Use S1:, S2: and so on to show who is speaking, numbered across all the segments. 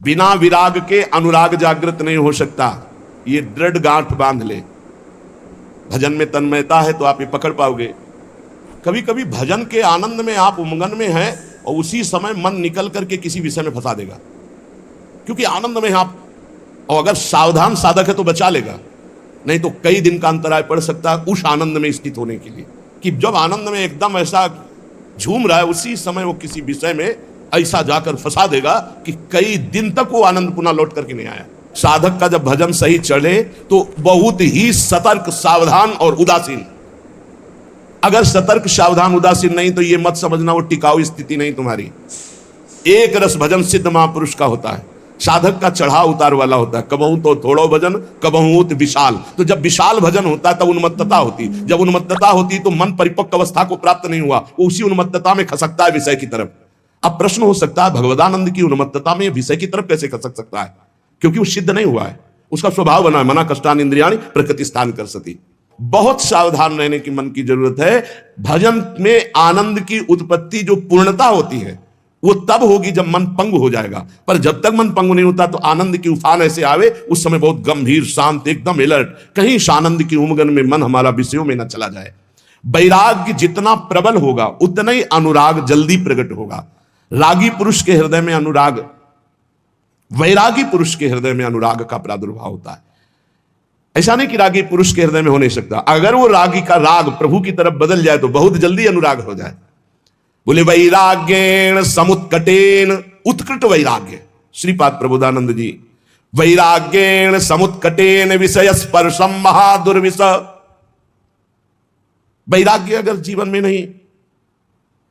S1: बिना विराग के अनुराग जागृत नहीं हो सकता। ये दृढ़ गांठ बांध ले। भजन में तन्मयता है तो आप ये पकड़ पाओगे। कभी कभी भजन के आनंद में आप उमंगन में हैं और उसी समय मन निकल करके किसी विषय में फंसा देगा, क्योंकि आनंद में आप, और अगर सावधान साधक है तो बचा लेगा, नहीं तो कई दिन का अंतराय पड़ सकता है उस आनंद में स्थित होने के लिए, कि जब आनंद में एकदम ऐसा झूम रहा है उसी समय वो किसी विषय में ऐसा जाकर फंसा देगा कि कई दिन तक वो आनंद पुनः लौट करके नहीं आया। साधक का जब भजन सही चढ़े तो बहुत ही सतर्क, सावधान और उदासीन। अगर सतर्क, सावधान, उदासीन नहीं तो ये मत समझना वो टिकाऊ स्थिति नहीं तुम्हारी। एक रस भजन सिद्ध महापुरुष का होता है, साधक का चढ़ाव उतार वाला होता है। कबहू तो थोड़ो भजन, कबहू तो विशाल। तो जब विशाल भजन होता है तब उन्मत्तता होती, जब उन्मत्तता होती तो मन परिपक्व अवस्था को प्राप्त नहीं हुआ, वो उसी उन्मत्तता में खसकता है विषय की तरफ। अब प्रश्न हो सकता है भगवदानंद की उन्मत्तता में विषय की तरफ कैसे खसक सकता है? क्योंकि वो सिद्ध नहीं हुआ है, उसका स्वभाव बना है, मना कष्टान इंद्रियाणि प्रकृति स्थान कर सती। बहुत सावधान रहने की मन की जरूरत है। भजन में आनंद की उत्पत्ति जो पूर्णता होती है वो तब होगी जब मन पंगु हो जाएगा, पर जब तक मन पंगु नहीं होता तो आनंद की उफान ऐसे आवे, उस समय बहुत गंभीर, शांत, एकदम अलर्ट, कहीं आनंद की उमंगन में मन हमारा विषयों में न चला जाए। वैराग्य जितना प्रबल होगा उतना ही अनुराग जल्दी प्रकट होगा। रागी पुरुष के हृदय में अनुराग, वैरागी पुरुष के हृदय में अनुराग का प्रादुर्भाव होता है। ऐसा नहीं कि रागी पुरुष के हृदय में हो नहीं सकता, अगर वो रागी का राग प्रभु की तरफ बदल जाए तो बहुत जल्दी अनुराग हो जाए। बोले वैराग्येण समुत्कटेन, उत्कृट वैराग्य, श्रीपाद प्रबोधानंद जी, वैराग्येण समुत्कटेन विषय स्पर्शम महादुर्विष। वैराग्य अगर जीवन में नहीं,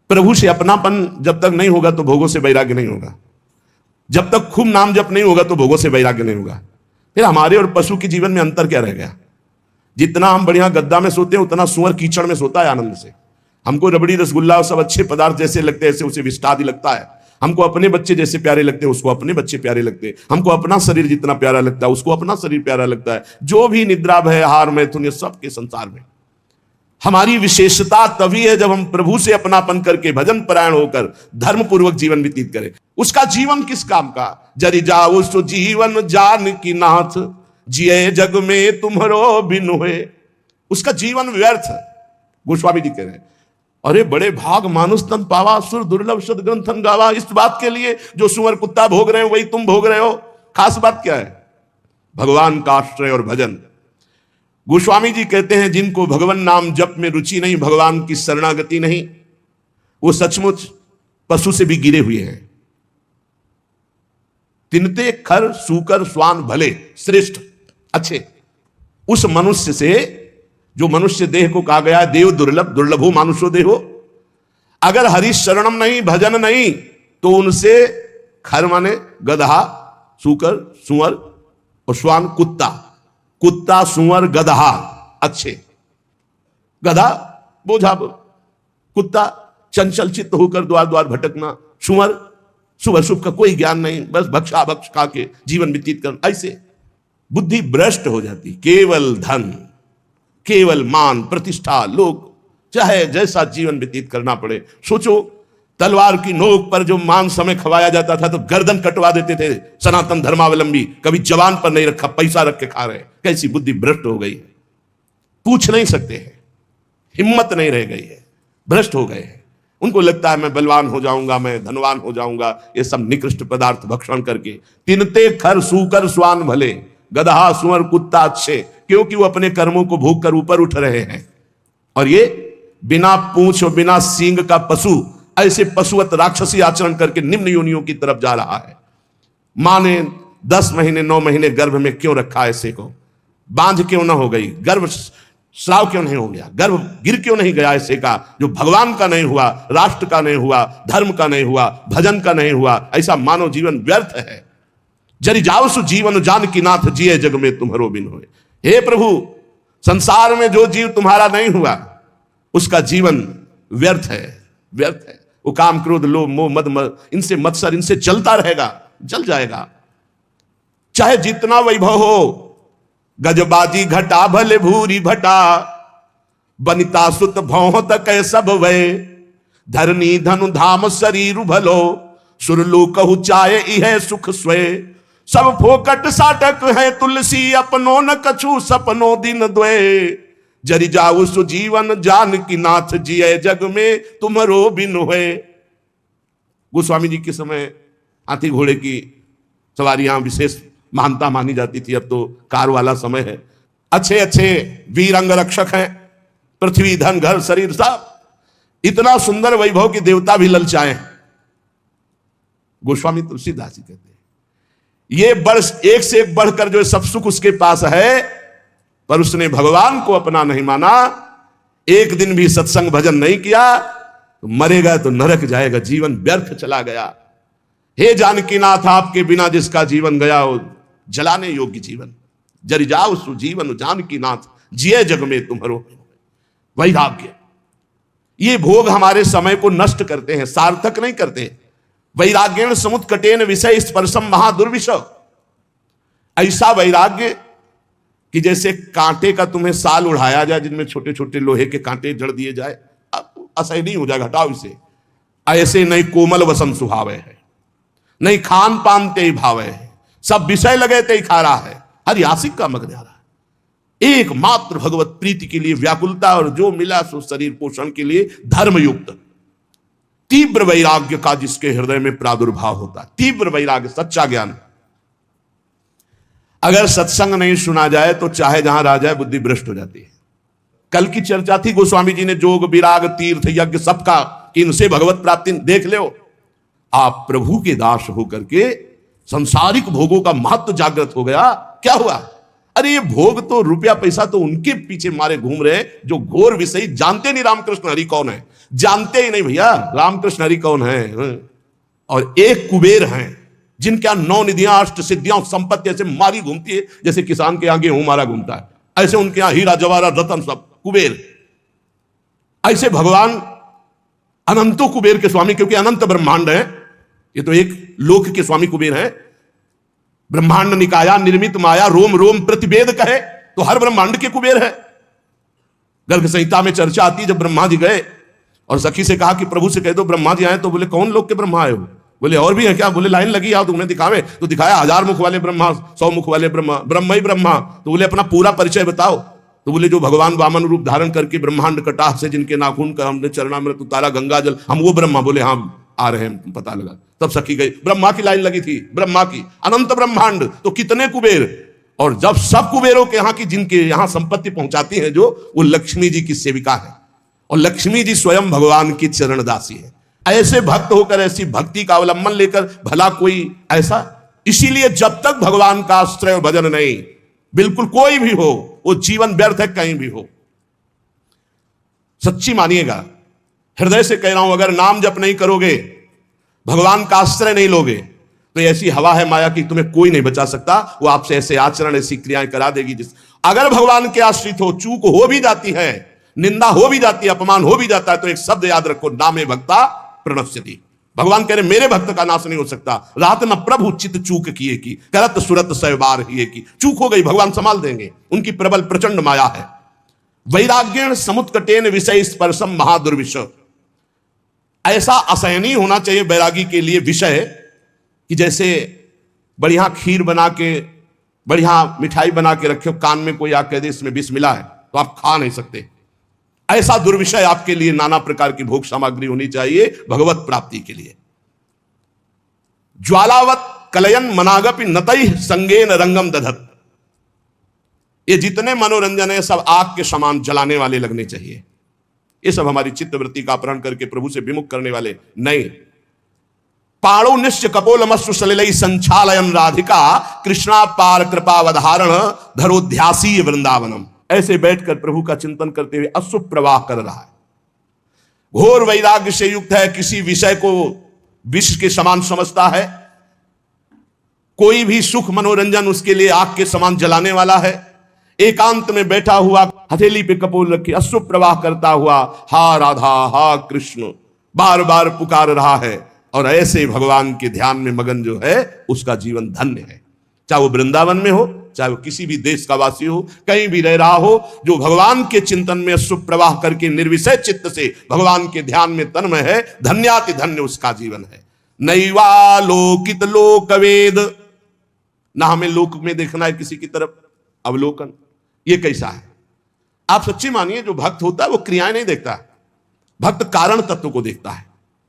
S1: प्रभु से अपनापन जब तक नहीं होगा तो भोगों से वैराग्य नहीं होगा। जब तक खूब नाम जप नहीं होगा तो भोगों से वैराग्य नहीं होगा। फिर हमारे और पशु के जीवन में अंतर क्या रह गया? जितना हम बढ़िया गद्दा में सोते हैं उतना सुअर कीचड़ में सोता है आनंद से। हमको रबड़ी, रसगुल्ला और सब अच्छे पदार्थ जैसे लगते हैं ऐसे उसे विष्टादि लगता है। हमको अपने बच्चे जैसे प्यारे लगते हैं उसको अपने बच्चे प्यारे लगते हैं। हमको अपना शरीर जितना प्यारा लगता है उसको अपना शरीर प्यारा लगता है। जो भी निद्रा, भय, हार, मैथुन, ये सब के संसार में हमारी विशेषता तभी है जब हम प्रभु से अपनापन करके भजन परायण होकर धर्म पूर्वक जीवन व्यतीत करें। उसका जीवन किस काम का? जरि जाओ सो जीवन जान की नाथ, जिये जग में तुम्हारो बिन हुए। उसका जीवन व्यर्थ। गोस्वामी जी कह रहे हैं, अरे बड़े भाग मानुष तन पावा, सुर दुर्लभ सद ग्रंथन गावा। इस बात के लिए जो सुअर कुत्ता भोग रहे हो वही तुम भोग रहे हो। खास बात क्या है? भगवान का आश्रय और भजन। गोस्वामी जी कहते हैं जिनको भगवान नाम जप में रुचि नहीं, भगवान की शरणागति नहीं, वो सचमुच पशु से भी गिरे हुए हैं। तिनते खर सूकर स्वान भले, श्रेष्ठ, अच्छे। उस मनुष्य से, जो मनुष्य देह को कहा गया है देव दुर्लभ, दुर्लभो मानुषो देहो, अगर हरि शरणम नहीं, भजन नहीं, तो उनसे खर माने गधा, सूकर, सुअर, और स्वान कुत्ता। कुत्ता, सुअर, गधा अच्छे। गधा बोझा, कुत्ता चंचल चित्त होकर द्वार द्वार भटकना, सुअर शुभ शुभ का कोई ज्ञान नहीं, बस भक्षा भक्ष खा के जीवन व्यतीत करना। ऐसे बुद्धि भ्रष्ट हो जाती। केवल धन, केवल मान प्रतिष्ठा, लोग चाहे जैसा जीवन व्यतीत करना पड़े। सोचो तलवार की नोक पर जो मांस समय खवाया जाता था तो गर्दन कटवा देते थे सनातन धर्मावलंबी, कभी जवान पर नहीं रखा, पैसा रख के खा रहे। कैसी बुद्धि भ्रष्ट हो गई है, पूछ नहीं सकते हैं, हिम्मत नहीं रह गई है, भ्रष्ट हो गए हैं। उनको लगता है मैं बलवान हो जाऊंगा, मैं धनवान हो जाऊंगा, ये सब निकृष्ट पदार्थ भक्षण करके। तिनते खर सूकर स्वान भले, गधा, सुअर, कुत्ता अच्छे, क्योंकि वो अपने कर्मों को भोग कर ऊपर उठ रहे हैं। और ये बिना पूंछ और बिना सींग का पशु ऐसे पशुवत राक्षसी आचरण करके निम्न योनियों की तरफ जा रहा है। मां ने 10 महीने 9 महीने गर्भ में क्यों रखा ऐसे को? बांझ क्यों ना हो गई? गर्भ श्राव क्यों नहीं हो गया? गर्भ गिर क्यों नहीं गया ऐसे का, जो भगवान का नहीं हुआ, राष्ट्र का नहीं हुआ, धर्म का नहीं हुआ, भजन का नहीं हुआ? ऐसा मानव जीवन व्यर्थ है। जरि जाओ सु जीवन जान की नाथ, जिये जग में तुम्हारो बिन होए। हे प्रभु, संसार में जो जीव तुम्हारा नहीं हुआ उसका जीवन व्यर्थ है, व्यर्थ है। वो काम, क्रोध, लोभ, मोह, मद, इनसे मत्सर, इनसे जलता रहेगा, जल जाएगा। चाहे जितना वैभव हो, गजबाजी घटा भले भूरी भटा, बनिता सुत भौत कै सब वै, धरनी धनु धाम शरीर भलो, सुरलोकहु चाहे इह सुख स्वय, सब फोकट साटक है तुलसी अपनो न कछु सपनो दिन द्वय, जरि जाऊ सुजीवन जान की नाथ जिये जग में तुम्हारो बिन होए। गोस्वामी जी के समय हाथी घोड़े की सवारियां विशेष मानता मानी जाती थी, अब तो कार वाला समय है। अच्छे अच्छे वीर अंग रक्षक हैं, पृथ्वी धन घर शरीर सब इतना सुंदर वैभव की देवता भी ललचाए हैं। गोस्वामी तुलसीदास जी कहते हैं ये वर्ष एक से एक बढ़कर जो सब सुख उसके पास है, पर उसने भगवान को अपना नहीं माना, एक दिन भी सत्संग भजन नहीं किया, तो मरेगा तो नरक जाएगा, जीवन व्यर्थ चला गया। हे जानकीनाथ आपके बिना जिसका जीवन गया वो जलाने योग्य जीवन, जरि जाओ सुजीवन जानकीनाथ जिये जग में तुम्हारो। वैराग्य, ये भोग हमारे समय को नष्ट करते हैं, सार्थक नहीं करते। वैराग्येण समुत्कटेन विषय स्पर्शम महादुर्विष, ऐसा वैराग्य कि जैसे कांटे का तुम्हें साल उड़ाया जाए जिनमें छोटे छोटे लोहे के कांटे जड़ दिए जाए, असह्य नहीं हो जाएगा, हटाओ इसे। ऐसे नहीं कोमल वसम सुहावे है, नहीं खान पान ते ही भावे है, सब विषय लगे ते ही खा रहा है, हर यासिक का मग्न आ रहा है। एकमात्र भगवत प्रीति के लिए व्याकुलता, और जो मिला सो शरीर पोषण के लिए धर्मयुक्त। तीव्र वैराग्य का जिसके हृदय में प्रादुर्भाव होता है, तीव्र वैराग्य, सच्चा ज्ञान। अगर सत्संग नहीं सुना जाए तो चाहे जहां रह जाए बुद्धि भ्रष्ट हो जाती है। कल की चर्चा थी, गोस्वामी जी ने जोग विराग तीर्थ यज्ञ सबका, कि इनसे भगवत प्राप्ति देख लो। आप प्रभु के दास होकर के संसारिक भोगों का महत्व जागृत हो गया। क्या हुआ? अरे ये भोग तो रुपया पैसा तो उनके पीछे मारे घूम रहे जो घोर विषय जानते नहीं रामकृष्ण हरि कौन है, जानते ही नहीं भैया रामकृष्ण हरि कौन है। और एक कुबेर हैं जिनके यहां 9 निधियां अष्ट सिद्धियां संपत्ति ऐसे मारी घूमती है जैसे किसान के आगे गेहूं मारा घूमता है, ऐसे उनके यहां हीरा जवाहरात रतन सब कुबेर। ऐसे भगवान अनंतो कुबेर के स्वामी, क्योंकि अनंत ब्रह्मांड है, ये तो एक लोक के स्वामी कुबेर है। ब्रह्मांड निकाया निर्मित माया रोम रोम प्रतिवेद कहे, तो हर ब्रह्मांड के कुबेर है। गर्ग संहिता में चर्चा आती है, जब ब्रह्मा जी गए और सखी से कहा कि प्रभु से कह दो ब्रह्मा जी आए, तो बोले कौन लोग के ब्रह्मा आए हो? बोले और भी है क्या? बोले लाइन लगी आओ तुम्हें दिखावे। तो दिखाया 1000 मुख वाले ब्रह्मा, 100 मुख वाले ब्रह्मा, ब्रह्म ही ब्रह्मा। तो बोले अपना पूरा परिचय बताओ। तो बोले जो भगवान वामन रूप धारण करके ब्रह्मांड कटाह से जिनके नाखून का हमने चरणामृत उतारा गंगा जल, हम वो ब्रह्मा। बोले हाँ आ रहे हैं, पता लगा। तब सखी गई, ब्रह्मा की लाइन लगी थी, ब्रह्मा की। अनंत ब्रह्मांड तो कितने कुबेर, और जब सब कुबेरों के यहाँ की जिनके यहाँ संपत्ति पहुंचाती है जो, वो लक्ष्मी जी की सेविका है, और लक्ष्मी जी स्वयं भगवान की चरण दासी है। ऐसे भक्त होकर, ऐसी भक्ति का अवलंबन लेकर भला कोई ऐसा। इसीलिए जब तक भगवान का आश्रय और भजन नहीं, बिल्कुल कोई भी हो, वो जीवन व्यर्थ है कहीं भी हो। सच्ची मानिएगा, हृदय से कह रहा हूं, अगर नाम जप नहीं करोगे, भगवान का आश्रय नहीं लोगे, तो ऐसी हवा है माया की तुम्हें कोई नहीं बचा सकता। वो आपसे ऐसे आचरण ऐसी क्रियाएं करा देगी जिस, अगर भगवान के आश्रित हो, चूक हो भी जाती है, निंदा हो भी जाती है, अपमान हो भी जाता है, तो एक शब्द याद रखो, नामे भक्ता प्रणश्यति। भगवान कह रहे मेरे भक्त का नाश नहीं हो सकता। रात न प्रभु चित चूक किए की, करत सुरत सैबार हिए की। चूक हो गई, भगवान संभाल देंगे, उनकी प्रबल प्रचंड माया है। वैराग्येण समुत्कटेन विषय स्पर्शम महादुर्विष। ऐसा असहनीय होना चाहिए बैरागी के लिए विषय, कि जैसे बढ़िया खीर बना के, बढ़िया मिठाई बना के रखे, कान में कोई आके दे इसमें विष मिला है तो आप खा नहीं सकते। ऐसा दुर्विषय आपके लिए नाना प्रकार की भोग सामग्री होनी चाहिए भगवत प्राप्ति के लिए। ज्वालावत कलयन मनागपि नतई संगेन रंगम दधत। ये जितने मनोरंजन है सब आग के समान जलाने वाले लगने चाहिए। ये सब हमारी चित्तवृत्ति का अपहरण करके प्रभु से विमुख करने वाले नहीं। पाणो निश्च कपोलमस्सु सलिलई संचालयन राधिका कृष्णा पार कृपावधारण धरोध्यासी वृंदावनम। ऐसे बैठकर प्रभु का चिंतन करते हुए अश्रु प्रवाह कर रहा है। घोर वैराग्य से युक्त है, किसी विषय को विष के समान समझता है। कोई भी सुख मनोरंजन उसके लिए आग के समान जलाने वाला है। एकांत में बैठा हुआ, हथेली पे कपोल रखे, अश्रु प्रवाह करता हुआ हा राधा हा कृष्ण बार बार पुकार रहा है। और ऐसे भगवान के ध्यान में मगन जो है उसका जीवन धन्य है। चाहे वो वृंदावन में हो, चाहे वो किसी भी देश का वासी हो, कहीं भी रह रहा हो, जो भगवान के चिंतन में सुप्रवाह करके निर्विषय चित्त से भगवान के ध्यान में तन्मय है, धन्याति धन्य उसका जीवन है। नैवालोकित लोकवेद, ना हमें लोक में देखना है किसी की तरफ अवलोकन। ये कैसा है? आप सच्ची मानिए, जो भक्त होता है वो क्रियाएं नहीं देखता है, भक्त कारण तत्व को देखता है।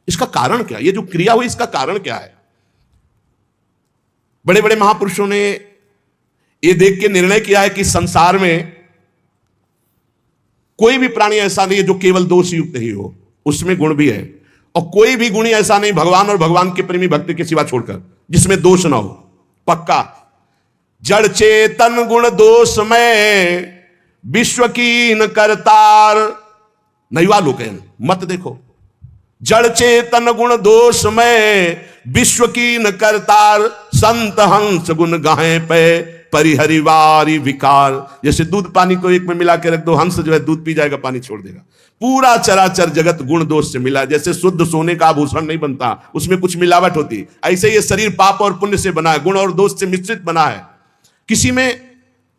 S1: इसका कारण क्या? ये जो क्रिया हुई इसका कारण क्या है? बड़े बड़े महापुरुषों ने ये देख के निर्णय किया है कि संसार में कोई भी प्राणी ऐसा नहीं है जो केवल दोष युक्त ही हो, उसमें गुण भी है। और कोई भी गुणी ऐसा नहीं भगवान और भगवान के प्रेमी भक्त के सिवा छोड़कर जिसमें दोष ना हो। पक्का जड़ चेतन गुण दोष में विश्व कीन करतार, नैवालोकन मत देखो। जड़ चेतन गुण दोष में विश्व कीन करतार, संत हंस गुण गाहे पे परिहरिवारी विकार। जैसे दूध पानी को एक में मिला के रख दो, हंस जो है दूध पी जाएगा, पानी छोड़ देगा। पूरा चराचर जगत गुण दोष से मिला। जैसे शुद्ध सोने का आभूषण नहीं बनता, उसमें कुछ मिलावट होती, ऐसे ये शरीर पाप और पुण्य से बना है, गुण और दोष से मिश्रित बना है। किसी में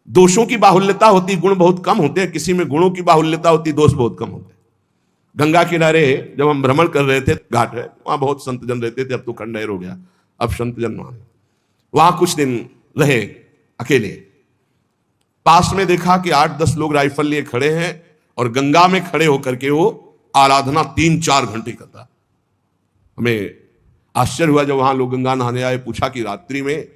S1: दोषों की बाहुल्यता होती, गुण बहुत कम होते हैं, किसी में गुणों की बाहुल्यता होती, दोष बहुत कम होते हैं। गंगा किनारे जब हम भ्रमण कर रहे थे, घाट है वहां बहुत संत जन रहते थे, अब तो खंडहर हो गया, अब संत जन वहां कुछ दिन रहे अकेले। पास में देखा कि 8-10 लोग राइफल लिए खड़े हैं और गंगा में खड़े होकर के वो आराधना 3-4 घंटे करता। हमें आश्चर्य हुआ जब वहां लोग गंगा नहाने आए, पूछा कि रात्रि में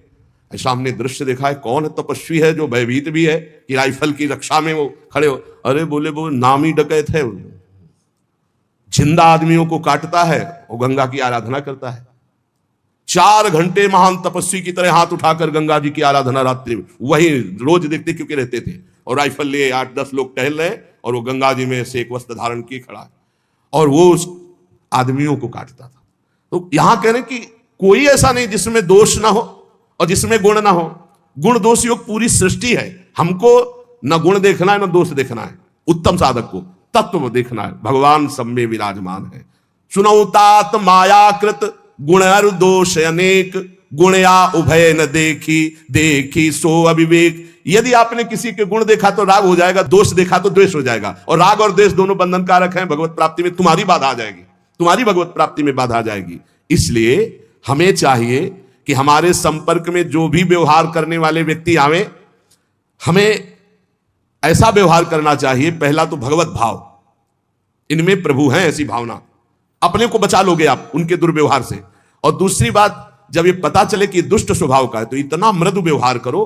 S1: ऐसा हमने दृश्य देखा है, कौन है तपस्वी है जो भयभीत भी है कि राइफल की रक्षा में वो खड़े हो? अरे बोले वो नामी डकैत है, जिंदा आदमियों को काटता है, वो गंगा की आराधना करता है। 4 घंटे महान तपस्वी की तरह हाथ उठाकर गंगा जी की आराधना रात्रि में, वही रोज देखते क्योंकि रहते थे। और राइफल लिए 8-10 लोग टहल रहे और वो गंगा जी में से एक वस्त्र धारण किए खड़ा है और वो उस आदमियों को काटता था। तो यहां कह रहे कि कोई ऐसा नहीं जिसमें दोष ना हो और जिसमें गुण ना हो। गुण दोष योग पूरी सृष्टि है। हमको न गुण देखना है न दोष देखना है, उत्तम साधक को तत्व देखना है। भगवान सब में विराजमान है। सुनौ तात मायाकृत गुणर दोष अनेक, गुणया उभय न देखी, देखी सो अविवेक। यदि आपने किसी के गुण देखा तो राग हो जाएगा, दोष देखा तो द्वेष हो जाएगा, और राग और द्वेष दोनों बंधन कारक हैं। भगवत प्राप्ति में तुम्हारी बाधा आ जाएगी, तुम्हारी भगवत प्राप्ति में बाधा आ जाएगी। इसलिए हमें चाहिए कि हमारे संपर्क में जो भी व्यवहार करने वाले व्यक्ति आवे, हमें ऐसा व्यवहार करना चाहिए। पहला तो भगवत भाव, इनमें प्रभु हैं ऐसी भावना, अपने को बचा लोगे आप उनके दुर्व्यवहार से। और दूसरी बात, जब ये पता चले कि दुष्ट स्वभाव का है तो इतना मृदु व्यवहार करो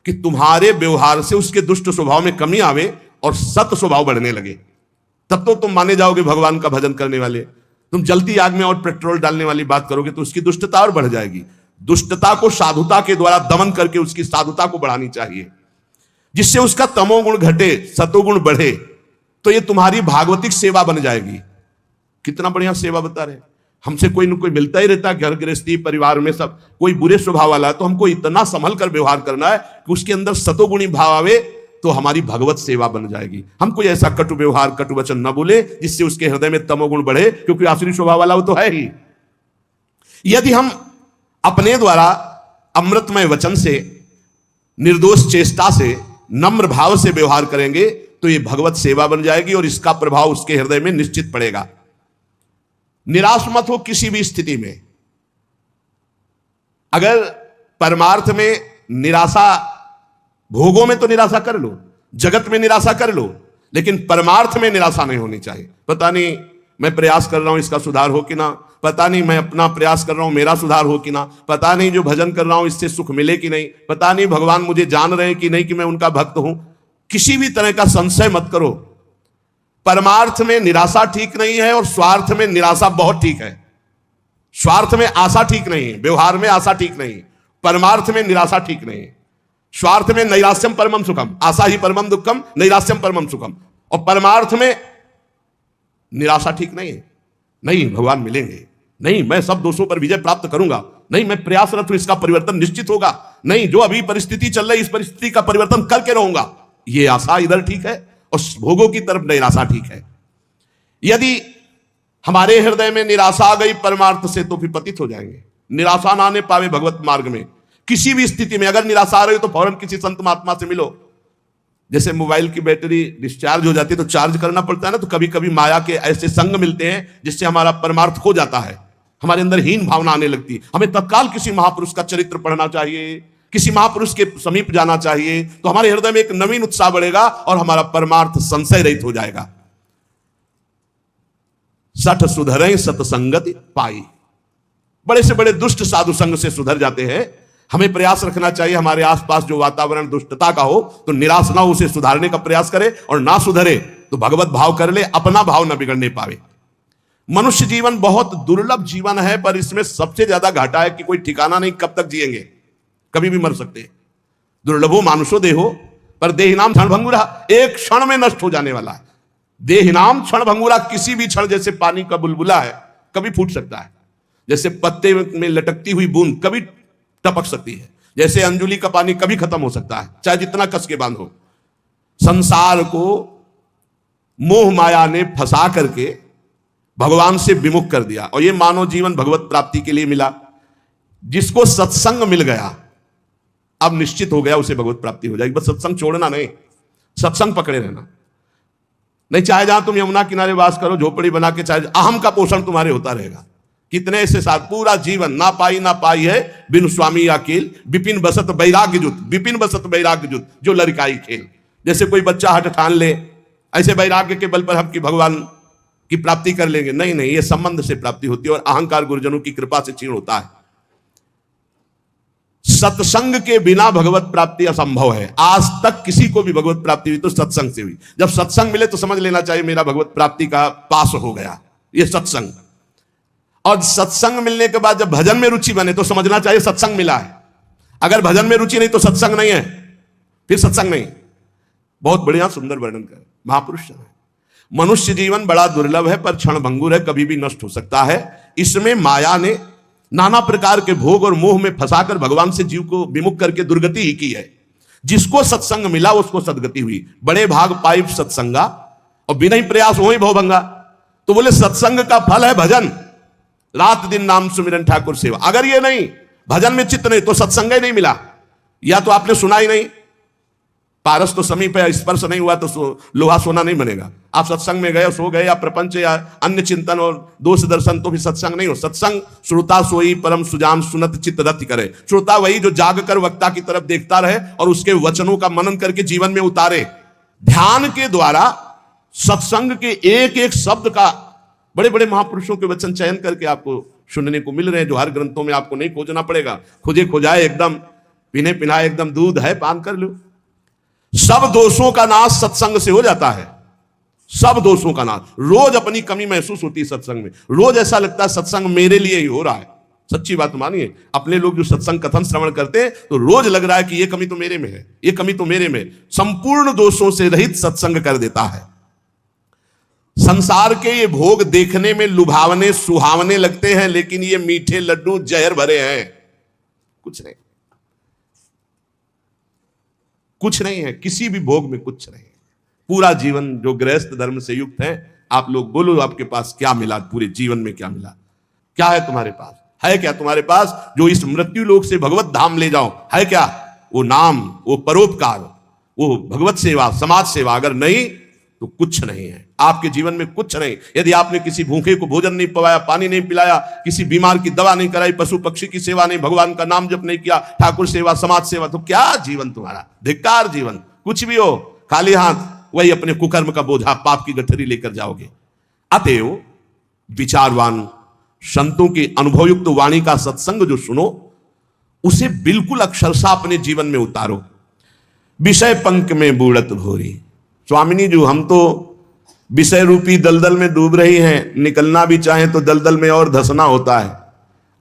S1: कि तुम्हारे व्यवहार से उसके दुष्ट स्वभाव में कमी आवे और सत स्वभाव बढ़ने लगे। तब तो तुम माने जाओगे भगवान का भजन करने वाले। तुम जलती आग में और पेट्रोल डालने वाली बात करोगे तो उसकी दुष्टता और बढ़ जाएगी। दुष्टता को साधुता के द्वारा दमन करके उसकी साधुता को बढ़ानी चाहिए, जिससे उसका तमोगुण घटे, सतोगुण बढ़े। तो ये तुम्हारी भागवतिक सेवा बन जाएगी। कितना बढ़िया सेवा बता रहे। हमसे कोई न कोई मिलता ही रहता है, घर गृहस्थी परिवार में सब कोई बुरे स्वभाव वाला है, तो हमको इतना संभल कर व्यवहार करना है कि उसके अंदर सतोगुणी भाव आवे, तो हमारी भगवत सेवा बन जाएगी। हम कोई ऐसा कटु व्यवहार कटु वचन न बोले जिससे उसके हृदय में तमोगुण बढ़े, क्योंकि आसुरी स्वभाव वाला वो तो है ही। यदि हम अपने द्वारा अमृतमय वचन से, निर्दोष चेष्टा से, नम्र भाव से व्यवहार करेंगे तो ये भगवत सेवा बन जाएगी और इसका प्रभाव उसके हृदय में निश्चित पड़ेगा। निराश मत हो किसी भी स्थिति में। अगर परमार्थ में निराशा, भोगों में तो निराशा कर लो, जगत में निराशा कर लो, लेकिन परमार्थ में निराशा नहीं होनी चाहिए। पता नहीं मैं प्रयास कर रहा हूं इसका सुधार हो कि ना, पता नहीं मैं अपना प्रयास कर रहा हूं मेरा सुधार हो कि ना, पता नहीं जो भजन कर रहा हूं इससे सुख मिले कि नहीं, पता नहीं भगवान मुझे जान रहे हैं कि नहीं कि मैं उनका भक्त हूं। किसी भी तरह का संशय मत करो। परमार्थ में निराशा ठीक नहीं है और स्वार्थ में निराशा बहुत ठीक है। स्वार्थ में आशा ठीक नहीं है, व्यवहार में आशा ठीक नहीं, परमार्थ में निराशा ठीक नहीं है। स्वार्थ में नैराश्यम परमम सुखम, आशा ही परमम दुखम, नैराश्यम परमम सुखम। और परमार्थ में निराशा ठीक नहीं है। नहीं भगवान मिलेंगे, नहीं मैं सब दोषों पर विजय प्राप्त करूंगा, नहीं मैं प्रयासरत हूं इसका परिवर्तन निश्चित होगा, नहीं जो अभी परिस्थिति चल रही इस परिस्थिति का परिवर्तन करके रहूंगा, ये आशा इधर ठीक है और भोगों की तरफ निराशा ठीक है। यदि हमारे हृदय में निराशा आ गई परमार्थ से तो फिर पतित हो जाएंगे। निराशा ना आने पावे भगवत मार्ग में। किसी भी स्थिति में अगर निराशा आ रही हो तो फौरन किसी संत महात्मा से मिलो। जैसे मोबाइल की बैटरी डिस्चार्ज हो जाती है तो चार्ज करना पड़ता है ना, तो कभी कभी माया के ऐसे संग मिलते हैं जिससे हमारा परमार्थ खो जाता है। हमारे अंदर हीन भावना आने लगती है। हमें तत्काल किसी महापुरुष का चरित्र पढ़ना चाहिए, किसी महापुरुष के समीप जाना चाहिए, तो हमारे हृदय में एक नवीन उत्साह बढ़ेगा और हमारा परमार्थ संशय रहित हो जाएगा। सठ सुधरे सतसंगति पाई, बड़े से बड़े दुष्ट साधु संग से सुधर जाते हैं। हमें प्रयास रखना चाहिए हमारे आसपास जो वातावरण दुष्टता का हो तो निराश ना हो, उसे सुधारने का प्रयास करे, और ना सुधरे तो भगवत भाव कर ले, अपना भाव ना बिगड़ने पावे। मनुष्य जीवन बहुत दुर्लभ जीवन है, पर इसमें सबसे ज्यादा घाटा है कि कोई ठिकाना नहीं कब तक जिएंगे, कभी भी मर सकते हैं। दुर्लभो मानुषो देहो पर देहिनाम क्षण भंगुरा, एक क्षण में नष्ट हो जाने वाला है। देहिनाम क्षण भंगुरा, किसी भी क्षण, जैसे पानी का बुलबुला है कभी फूट सकता है, जैसे पत्ते में लटकती हुई बूंद कभी टपक सकती है, जैसे अंजुली का पानी कभी खत्म हो सकता है, चाहे जितना कस के बांधो। संसार को मोह माया ने फंसा करके भगवान से विमुख कर दिया, और यह मानव जीवन भगवत प्राप्ति के लिए मिला। जिसको सत्संग मिल गया अब निश्चित हो गया उसे भगवत प्राप्ति हो जाएगी। बस सत्संग छोड़ना नहीं, सत्संग पकड़े रहना। नहीं, चाहे जहां तुम यमुना किनारे वास करो, झोपड़ी बना के, चाहे अहम का पोषण तुम्हारे होता रहेगा। कितने ऐसे साथ पूरा जीवन ना पाई है बिन स्वामी अकेल, विपिन बसत बैराग्य जुत, विपिन बसत बैराग्य जुत, जो लड़काई खेल। जैसे कोई बच्चा हट ठान ले ऐसे वैराग्य के बल पर हम कि भगवान की प्राप्ति कर लेंगे, नहीं, ये संबंध से प्राप्ति होती है, और अहंकार गुरुजनों की कृपा से क्षीण होता है। सत्संग के बिना भगवत प्राप्ति असंभव है। आज तक किसी को भी भगवत प्राप्ति हुई तो सत्संग से हुई। जब सत्संग मिले तो समझ लेना चाहिए मेरा भगवत प्राप्ति का पास हो गया, यह सत्संग। और सत्संग मिलने के बाद जब भजन में रुचि बने तो समझना चाहिए सत्संग मिला है। अगर भजन में रुचि नहीं तो सत्संग नहीं है, फिर सत्संग नहीं। बहुत बढ़िया सुंदर वर्णन कर महापुरुष है। मनुष्य जीवन बड़ा दुर्लभ है, पर क्षण भंगुर है, कभी भी नष्ट हो सकता है। इसमें माया ने नाना प्रकार के भोग और मोह में फंसाकर भगवान से जीव को विमुख करके दुर्गति ही की है। जिसको सत्संग मिला उसको सदगति हुई। बड़े भाग पाइप सत्संगा और बिना ही प्रयास हो ही भवभंगा। तो बोले सत्संग का फल है भजन, रात दिन नाम सुमिरन ठाकुर सेवा। अगर ये नहीं, भजन में चित्त नहीं, तो सत्संग ही नहीं मिला, या तो आपने सुना ही नहीं। पारस तो समीप है, स्पर्श नहीं हुआ तो लोहा सोना नहीं बनेगा। आप सत्संग में गए, सो गए, या प्रपंच या अन्य चिंतन और दोष दर्शन, तो भी सत्संग नहीं हो। सत्संग श्रोता सोई परम सुजान सुनत चित्त रति करे। श्रोता वही जो जाग कर वक्ता की तरफ देखता रहे और उसके वचनों का मनन करके जीवन में उतारे। ध्यान के द्वारा सत्संग के एक एक शब्द का बड़े बड़े महापुरुषों के वचन चयन करके आपको सुनने को मिल रहे हैं, जो हर ग्रंथों में आपको नहीं खोजना पड़ेगा। खुजे खुजाए एकदम, पीने पिनाए एकदम, दूध है पान कर लो। सब दोषों का नाश सत्संग से हो जाता है, सब दोषों का नाश। रोज अपनी कमी महसूस होती है सत्संग में, रोज ऐसा लगता है सत्संग मेरे लिए ही हो रहा है। सच्ची बात मानिए, अपने लोग जो सत्संग कथन श्रवण करते हैं तो रोज लग रहा है कि ये कमी तो मेरे में है, ये कमी तो मेरे में। संपूर्ण दोषों से रहित सत्संग कर देता है। संसार के ये भोग देखने में लुभावने सुहावने लगते हैं, लेकिन ये मीठे लड्डू जहर भरे हैं। कुछ नहीं, कुछ नहीं है, किसी भी भोग में कुछ नहीं। पूरा जीवन जो गृहस्थ धर्म से युक्त है, आप लोग बोलो आपके पास क्या मिला, पूरे जीवन में क्या मिला? क्या है तुम्हारे पास? है क्या तुम्हारे पास जो इस मृत्यु लोक से भगवत धाम ले जाओ? है क्या? वो नाम, वो परोपकार, वो भगवत सेवा, समाज सेवा। अगर नहीं तो कुछ नहीं है आपके जीवन में, कुछ नहीं। यदि आपने किसी भूखे को भोजन नहीं पवाया, पानी नहीं पिलाया, किसी बीमार की दवा नहीं कराई, पशु पक्षी की सेवा नहीं, भगवान का नाम जप नहीं किया, ठाकुर सेवा, समाज सेवा, तो क्या जीवन तुम्हारा? धिक्कार जीवन। कुछ भी हो, खाली हाथ वही अपने कुकर्म का बोझा, पाप की गठरी लेकर जाओगे। अतएव विचारवान संतों की अनुभवयुक्त वाणी का सत्संग जो सुनो, उसे बिल्कुल अक्षरशः अपने जीवन में उतारो। विषय पंख में बूढ़त भोरी। स्वामिनी जी, हम तो विषय रूपी दलदल में डूब रही हैं, निकलना भी चाहें तो दलदल में और धंसना होता है।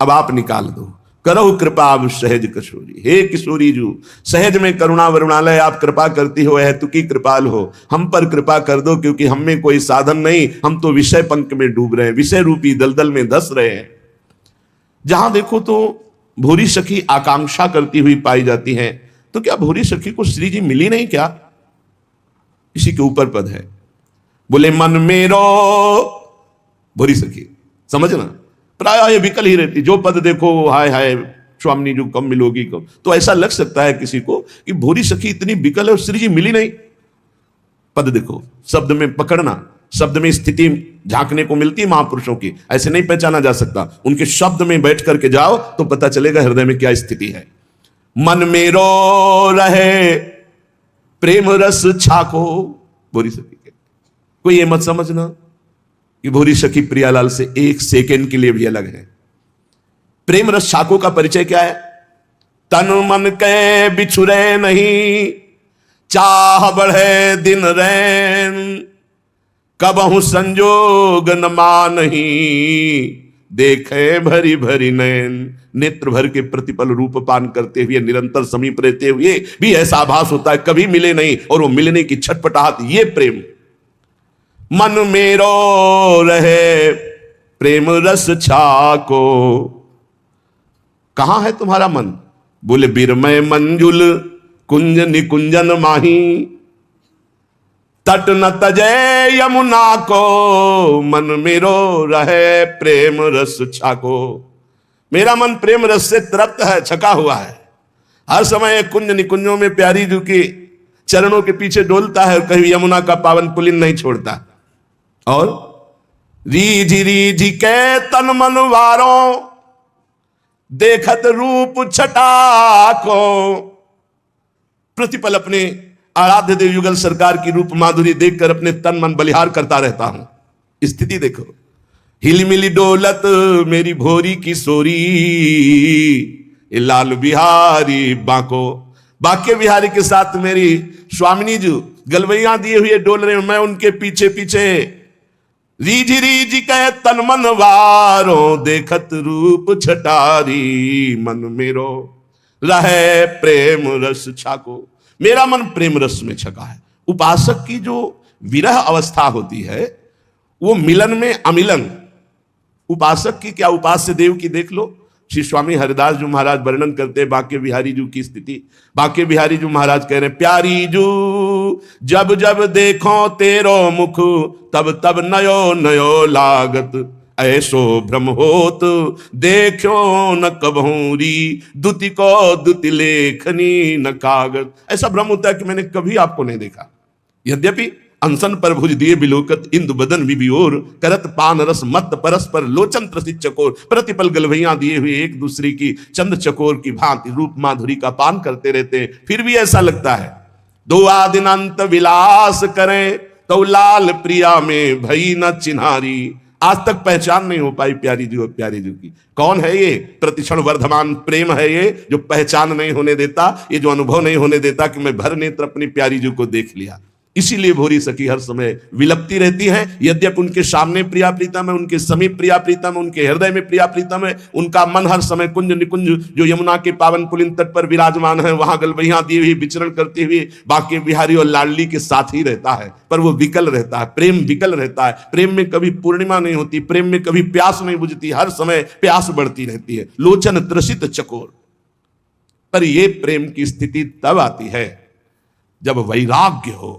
S1: अब आप निकाल दो, करो कृपा अब सहज किशोरी। हे किशोरी जू, सहज में करुणा वरुणालय आप कृपा करती हो, है तुकी कृपाल हो, हम पर कृपा कर दो, क्योंकि हम में कोई साधन नहीं, हम तो विषय पंख में डूब रहे हैं, विषय रूपी दलदल में धंस रहे हैं। जहां देखो तो भूरी सखी आकांक्षा करती हुई पाई जाती है। तो क्या भूरी सखी को श्री जी मिली नहीं क्या? इसी के ऊपर पद है, बोले मन मेरो भूरी सखी। समझना, प्राय ये विकल ही रहती, जो पद देखो हाय हाय स्वामी जो कब मिलोगी कब। तो ऐसा लग सकता है किसी को कि भूरी सखी इतनी विकल है और श्री जी मिली नहीं। पद देखो, शब्द में पकड़ना, शब्द में स्थिति झांकने को मिलती है महापुरुषों की, ऐसे नहीं पहचाना जा सकता। उनके शब्द में बैठ करके जाओ तो पता चलेगा हृदय में क्या स्थिति है। मन में रो रहे प्रेम रस छाको, भोरी सखी के। कोई ये मत समझना कि भोरी सखी प्रियालाल से एक सेकेंड के लिए भी अलग है। प्रेम रस छाको का परिचय क्या है? तन मन के बिछुरे नहीं, चाह बढ़े दिन रैन, कबहु संजोग न मानही, देखे भरी भरी नैन। नेत्र भर के प्रतिपल रूप पान करते हुए, निरंतर समीप रहते हुए भी ऐसा आभास होता है कभी मिले नहीं, और वो मिलने की छटपटाहट, ये प्रेम। मन में रो रहे प्रेम रस छाको, कहां है तुम्हारा मन? बोले बिरमय मंजुल कुंज निकुंजन माही, तट न तजय यमुना को, मन में रो रहे प्रेम रस छाको। मेरा मन प्रेम रस से तृप्त है, छका हुआ है। हर समय कुंज निकुंजों में प्यारी जी के चरणों के पीछे डोलता है और कहीं यमुना का पावन पुलिन नहीं छोड़ता। और रीझी रीझी के तन मन वारों, देखत रूप छटा को। प्रतिपल अपने आराध्य देव युगल सरकार की रूप माधुरी देखकर अपने तन मन बलिहार करता रहता हूं। स्थिति देखो, हिलमिली डोलत मेरी भोरी की सोरी, लाल बिहारी बांको। बांके बिहारी के साथ मेरी स्वामिनी जी गलवैया दिए हुए डोल रहे, मैं उनके पीछे पीछे। रीझी रीझी कह तन मन वारो, देखत रूप छटारी, मन मेरो रहे प्रेम रस छाको। मेरा मन प्रेम रस में छका है। उपासक की जो विरह अवस्था होती है वो मिलन में अमिलन। उपासक की क्या, उपास्य देव की देख लो। श्री स्वामी हरिदास जी महाराज वर्णन करते हैं बांके बिहारी जी की स्थिति। बांके बिहारी जी महाराज कह रहे हैं, प्यारी जू जब जब देखो तेरो मुख, तब तब नयो नयो लागत, ऐसो भ्रम होत देखो न कभूरी, दुति को दुति लेखनी न कागज। ऐसा भ्रम होता है कि मैंने कभी आपको नहीं देखा। यद्यपि अनसन पर भुज दिए बिलोकत, इंदु बदन विबियोर, करत पान रस मत परस्पर लोचन त्रसित चकोर। प्रतिपल गलवैया दिए हुए एक दूसरे की चंद चकोर की भांति रूप माधुरी का पान करते रहते हैं। फिर भी ऐसा लगता है दो आदिन अंत विलास करें, तो लाल प्रिया में भई न चिन्हारी। आज तक पहचान नहीं हो पाई प्यारी जी और प्यारे जी की। कौन है ये? प्रतिक्षण वर्धमान प्रेम है ये, जो पहचान नहीं होने देता, ये जो अनुभव नहीं होने देता कि मैं भर नेत्र अपनी प्यारी जी को देख लिया। इसीलिए भोरी सखी हर समय विलपती रहती है। यद्यपि उनके सामने प्रिया प्रीतम है, उनके समीप प्रिया प्रीतम है, उनके हृदय में प्रिया प्रीतम है, उनका मन हर समय कुंज निकुंज जो यमुना के पावन पुलिन तट पर विराजमान है, वहां गलवैया दिए हुए विचरण करते हुए बांके बिहारी और लाडली के साथ ही रहता है। पर वो विकल रहता है, प्रेम विकल रहता है। प्रेम में कभी पूर्णिमा नहीं होती, प्रेम में कभी प्यास नहीं बुझती, हर समय प्यास बढ़ती रहती है, लोचन त्रसित चकोर। पर यह प्रेम की स्थिति तब आती है जब वैराग्य हो,